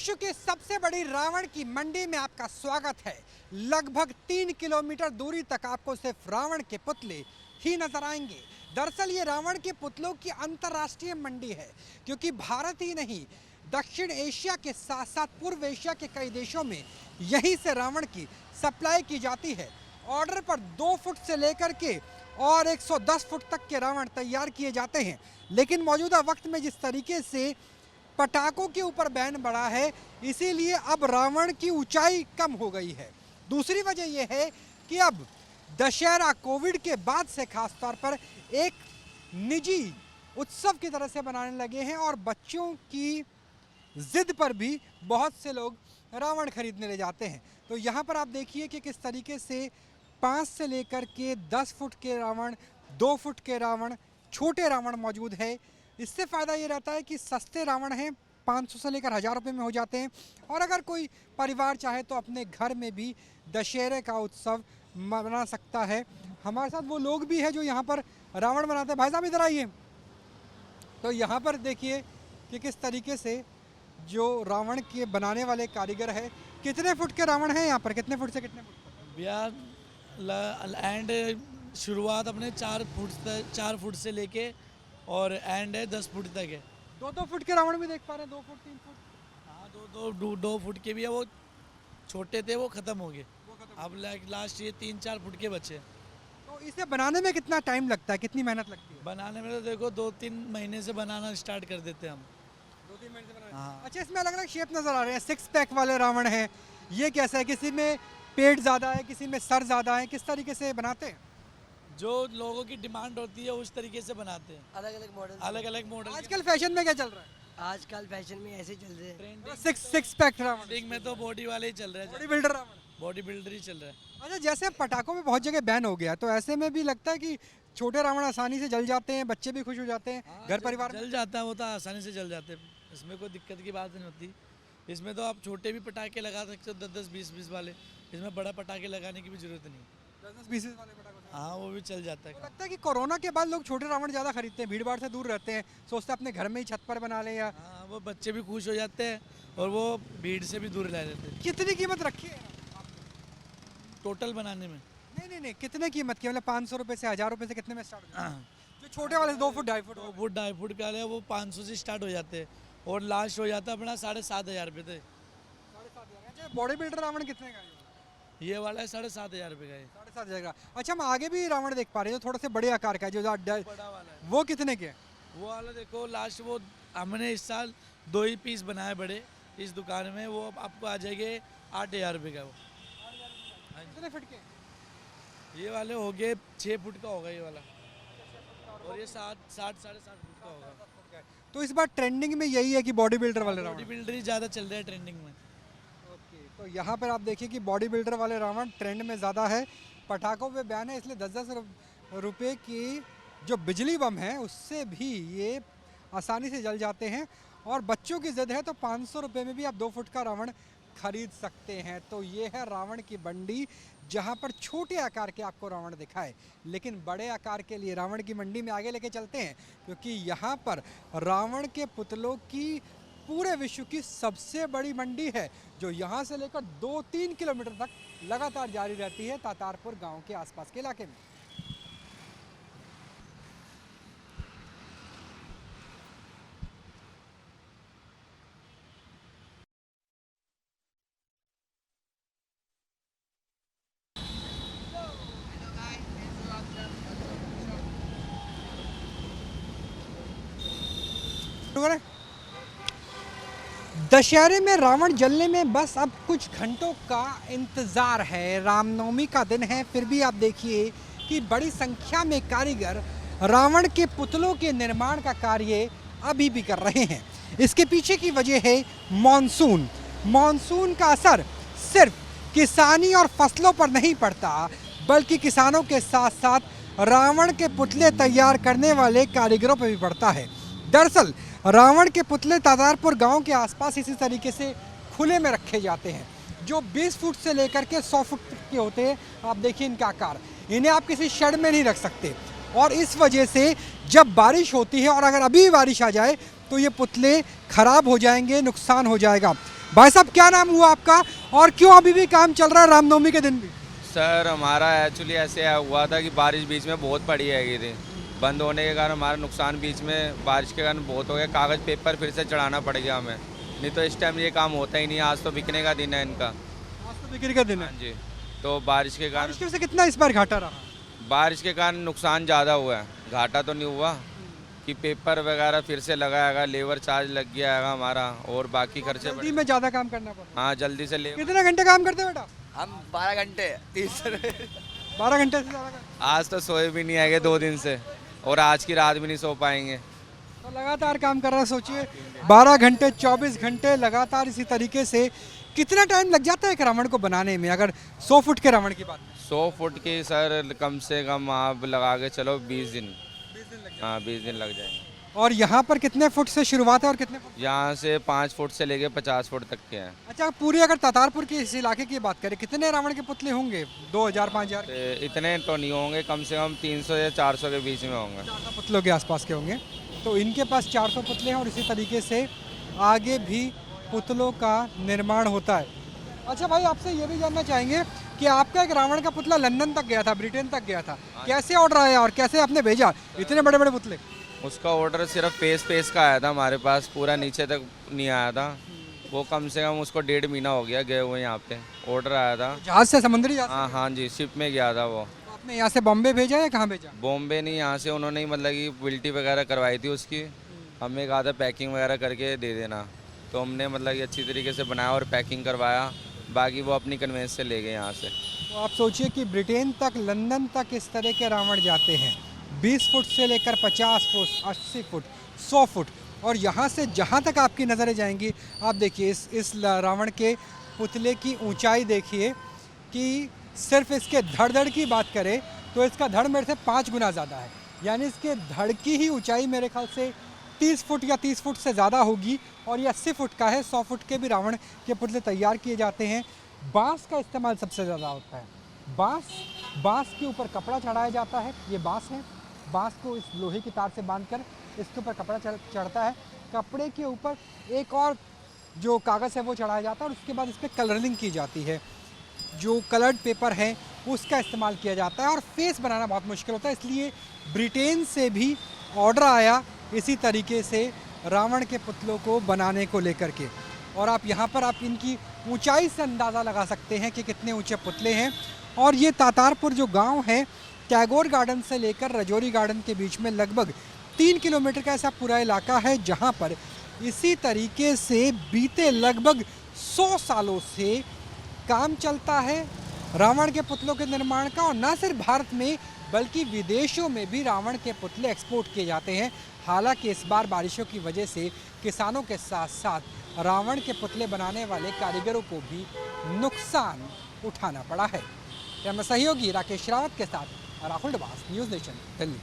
विश्व की सबसे बड़ी रावण की मंडी में आपका स्वागत है। लगभग 3 किलोमीटर दूरी तक आपको सिर्फ रावण के पुतले ही नजर आएंगे। दरअसल ये रावण के पुतलों की अंतर्राष्ट्रीय मंडी है, क्योंकि भारत ही नहीं दक्षिण एशिया के साथ साथ पूर्व एशिया के कई देशों में यहीं से रावण की सप्लाई की जाती है। ऑर्डर पर 2 फुट से लेकर के और 110 फुट तक के रावण तैयार किए जाते हैं। लेकिन मौजूदा वक्त में जिस तरीके से पटाखों के ऊपर बैन बढ़ा है, इसीलिए अब रावण की ऊंचाई कम हो गई है। दूसरी वजह यह है कि अब दशहरा कोविड के बाद से खास तौर पर एक निजी उत्सव की तरह से बनाने लगे हैं और बच्चों की जिद पर भी बहुत से लोग रावण खरीदने ले जाते हैं। तो यहाँ पर आप देखिए कि किस तरीके से 5 से लेकर के 10 फुट के रावण, 2 फुट के रावण, छोटे रावण मौजूद है। इससे फ़ायदा ये रहता है कि सस्ते रावण हैं, 500 से लेकर 1000 रुपये में हो जाते हैं। और अगर कोई परिवार चाहे तो अपने घर में भी दशहरे का उत्सव मना सकता है। हमारे साथ वो लोग भी हैं जो यहाँ पर रावण बनाते हैं। भाई साहब इधर आइए। तो यहाँ पर देखिए कि किस तरीके से जो रावण के बनाने वाले कारीगर है, कितने फुट के रावण हैं यहाँ पर, कितने फुट से कितने फुट? भैया एंड शुरुआत अपने 4 फुट से लेके और एंड है 10 फुट तक है। 2-2 फुट के रावण भी देख पा रहे हैं, 2 फुट 3 फुट। हाँ, 2 फुट के भी है। वो छोटे थे, वो खत्म हो गए। अब लास्ट ये 3-4 फुट के बचे। तो इसे बनाने में कितना टाइम लगता है, कितनी मेहनत लगती है? बनाने में तो देखो 2-3 महीने से बनाना स्टार्ट कर देते हैं हम। 2-3 महीने से बनाने। हाँ। अच्छा, इसमें अलग अलग शेप नजर आ रहे हैं। 6 पैक वाले रावण हैं, ये कैसा है? किसी में पेट ज़्यादा है, किसी में सर ज़्यादा है। किस तरीके से बनाते हैं? जो लोगों की डिमांड होती है उस तरीके से बनाते हैं। अलग अलग मॉडल। आजकल फैशन में क्या चल रहा है? आजकल फैशन में ऐसे चल रहे हैं। ट्रेंडिंग 6 पैक रावण, में तो बॉडी वाले ही चल रहे हैं। Bodybuilder Ravan. Bodybuilder ही चल रहा है। अच्छा, जैसे पटाखों में बहुत जगह बैन हो गया, तो ऐसे में भी लगता है कि छोटे रावण आसानी से जल जाते हैं, बच्चे भी खुश हो जाते हैं, घर परिवार में जल जाता है। वो तो आसानी से जल जाते हैं, इसमें कोई दिक्कत की बात नहीं होती। इसमें तो आप छोटे भी पटाखे लगा सकते हो, 10-10, 20-20 वाले। इसमें बड़ा पटाखे लगाने की भी जरूरत नहीं। 10-20 वाले पटाखे। हाँ, वो भी चल जाता है। तो लगता है कि कोरोना के बाद लोग छोटे रावण ज़्यादा खरीदते हैं, भीड़ भाड़ से दूर रहते हैं, सोचते हैं अपने घर में ही छत पर बना लें। या हाँ, वो बच्चे भी खुश हो जाते हैं और वो भीड़ से भी दूर रह लेते हैं। कितनी कीमत रखी है टोटल बनाने में? नहीं, कितने कीमत की? मतलब 500 रुपये से 1000 रुपये से कितने में स्टार्ट होता है? हाँ, जो छोटे वाले 2 फुट 2.5 फुट 2 फुट 2.5 फुट का है वो 500 से स्टार्ट हो जाते हैं और लास्ट हो जाता है अपना 7,500 रुपये थे। 7,500। अच्छा, बॉडी बिल्डर रावण कितने का है? ये वाला है 7,500 रुपये का है। 7,500 का। अच्छा, हम आगे भी रावण देख पा रहे हैं जो थोड़े से बड़े आकार का है, जो बड़ा वाला है। वो कितने के? वो वाला देखो लास्ट, वो हमने इस साल 2 ही पीस बनाए बड़े इस दुकान में। वो आपको आ जाएंगे 8,000 रुपये का। वो कितने फुट के? ये वाले हो गए 6 फुट का होगा ये वाला, और ये 60 साढ़े 60 फुट का होगा। तो इस बार ट्रेंडिंग में यही है कि बॉडी बिल्डर वाले बॉडी रावण। बिल्डर ही ज़्यादा चल रहा है ट्रेंडिंग में। तो यहाँ पर आप देखिए कि बॉडी बिल्डर वाले रावण ट्रेंड में ज़्यादा है। पटाखों पे बैन है, इसलिए 10-10 रुपये की जो बिजली बम है उससे भी ये आसानी से जल जाते हैं। और बच्चों की ज़िद है तो 500 रुपये में भी आप 2 फुट का रावण खरीद सकते हैं। तो ये है रावण की मंडी, जहाँ पर छोटे आकार के आपको रावण दिखाए, लेकिन बड़े आकार के लिए रावण की मंडी में आगे लेके चलते हैं, क्योंकि यहाँ पर रावण के पुतलों की पूरे विश्व की सबसे बड़ी मंडी है, जो यहाँ से लेकर 2-3 किलोमीटर तक लगातार जारी रहती है तातारपुर गांव के आसपास के इलाके में। दशहरे में रावण जलने में बस अब कुछ घंटों का इंतज़ार है। रामनवमी का दिन है, फिर भी आप देखिए कि बड़ी संख्या में कारीगर रावण के पुतलों के निर्माण का कार्य अभी भी कर रहे हैं। इसके पीछे की वजह है मानसून। मानसून का असर सिर्फ किसानी और फसलों पर नहीं पड़ता, बल्कि किसानों के साथ साथ रावण के पुतले तैयार करने वाले कारीगरों पर भी पड़ता है। दरअसल रावण के पुतले तातारपुर गांव के आसपास इसी तरीके से खुले में रखे जाते हैं, जो 20 फुट से लेकर के 100 फुट के होते हैं। आप देखिए इनका आकार, इन्हें आप किसी शेड में नहीं रख सकते। और इस वजह से जब बारिश होती है, और अगर अभी बारिश आ जाए तो ये पुतले खराब हो जाएंगे, नुकसान हो जाएगा। भाई साहब क्या नाम हुआ आपका और क्यों अभी भी काम चल रहा है रामनवमी के दिन भी? सर हमारा एक्चुअली ऐसे हुआ था कि बारिश बीच में बहुत पड़ी हैगी थी, बंद होने के कारण हमारा नुकसान बीच में बारिश के कारण बहुत हो गया। कागज़ पेपर फिर से चढ़ाना पड़ गया हमें, नहीं तो इस टाइम ये काम होता ही नहीं। आज तो बिकने का दिन है इनका। आज तो बिक्री का दिन है। हाँ जी, तो बारिश के कारण बारिश की वजह से कितना इस बार घाटा रहा? बारिश के कारण नुकसान ज़्यादा हुआ है, घाटा तो नहीं हुआ कि पेपर वगैरह फिर से लगाएगा, लेबर चार्ज लग गया है हमारा और बाकी खर्चे जल्दी में ज़्यादा काम करना पड़ रहा हाँ जल्दी से ले। है। कितने घंटे काम करते हो बेटा? हम 12 घंटे 12 घंटे से ज़्यादा काम। आज तो सोए भी नहीं आएंगे 2 दिन से और आज की रात भी नहीं सो पाएंगे। तो लगातार काम कर रहा है, सोचिए 12 घंटे 24 घंटे लगातार इसी तरीके से। कितना टाइम लग जाता है एक रावण को बनाने में, अगर 100 फुट के रावण की बात करें? 100 फुट की सर कम से कम आप लगा के चलो 20 दिन। हाँ 20 दिन लग जाएंगे। और यहाँ पर कितने फुट से शुरुआत है और कितने फुट? यहाँ से 5 फुट से लेके 50 फुट तक के हैं। अच्छा, पूरे अगर तातारपुर के इस इलाके की बात करें, कितने रावण के पुतले होंगे? 2000 5000 तो इतने तो नहीं होंगे, कम से कम 300 या 400 के बीच में होंगे। 400 पुतलों के आसपास के होंगे। तो इनके पास 400 पुतले हैं और इसी तरीके से आगे भी पुतलों का निर्माण होता है। अच्छा भाई, आपसे ये भी जानना चाहेंगे कि आपका एक रावण का पुतला लंदन तक गया था, ब्रिटेन तक गया था, कैसे ऑर्डर आया और कैसे आपने भेजा इतने बड़े बड़े पुतले? उसका ऑर्डर सिर्फ फेस का आया था हमारे पास, पूरा नीचे तक नहीं आया था। वो कम से कम उसको 1.5 महीना हो गया गए हुए यहाँ पे। ऑर्डर आया था जहाज से, समुद्री जहाज से? हाँ हाँ जी, शिप में गया था वो। तो आपने यहाँ से बॉम्बे भेजा या कहाँ भेजा? बॉम्बे नहीं, यहाँ से उन्होंने ही मतलब कि बिल्टी वगैरह करवाई थी उसकी। हमें कहा था पैकिंग वगैरह करके दे देना, तो हमने मतलब कि अच्छी तरीके से बनाया और पैकिंग करवाया। बाकी वो अपनी कन्वेंस से ले गए यहाँ से। तो आप सोचिए कि ब्रिटेन तक, लंदन तक इस तरह के रावण जाते हैं, 20 फुट से लेकर 50 फुट, 80 फुट, 100 फुट। और यहाँ से जहाँ तक आपकी नज़रें जाएंगी, आप देखिए इस रावण के पुतले की ऊंचाई देखिए कि सिर्फ इसके धड़ की बात करें तो इसका धड़ मेरे से 5 गुना ज़्यादा है। यानी इसके धड़ की ही ऊंचाई मेरे ख्याल से 30 फुट या 30 फुट से ज़्यादा होगी। और ये 80 फुट का है। 100 फुट के भी रावण के पुतले तैयार किए जाते हैं। बाँस का इस्तेमाल सबसे ज़्यादा होता है। बाँस के ऊपर कपड़ा चढ़ाया जाता है। ये बाँस है, बाँस को इस लोहे की तार से बांधकर इसके ऊपर कपड़ा चढ़ता है। कपड़े के ऊपर एक और जो कागज़ है वो चढ़ाया जाता है और उसके बाद इस पर कलरिंग की जाती है। जो कलर्ड पेपर है उसका इस्तेमाल किया जाता है और फेस बनाना बहुत मुश्किल होता है। इसलिए ब्रिटेन से भी ऑर्डर आया इसी तरीके से रावण के पुतलों को बनाने को लेकर के। और आप यहाँ पर आप इनकी ऊंचाई से अंदाज़ा लगा सकते हैं कि कितने ऊंचे पुतले हैं। और ये तातारपुर जो गांव है, टैगोर गार्डन से लेकर रजौरी गार्डन के बीच में लगभग 3 किलोमीटर का ऐसा पूरा इलाका है जहाँ पर इसी तरीके से बीते लगभग 100 सालों से काम चलता है रावण के पुतलों के निर्माण का। और न सिर्फ भारत में बल्कि विदेशों में भी रावण के पुतले एक्सपोर्ट किए जाते हैं। हालांकि इस बार बारिशों की वजह से किसानों के साथ साथ रावण के पुतले बनाने वाले कारीगरों को भी नुकसान उठाना पड़ा है। मैं सहयोगी राकेश रावत के साथ राहुल डबास, न्यूज़ नेशन, दिल्ली।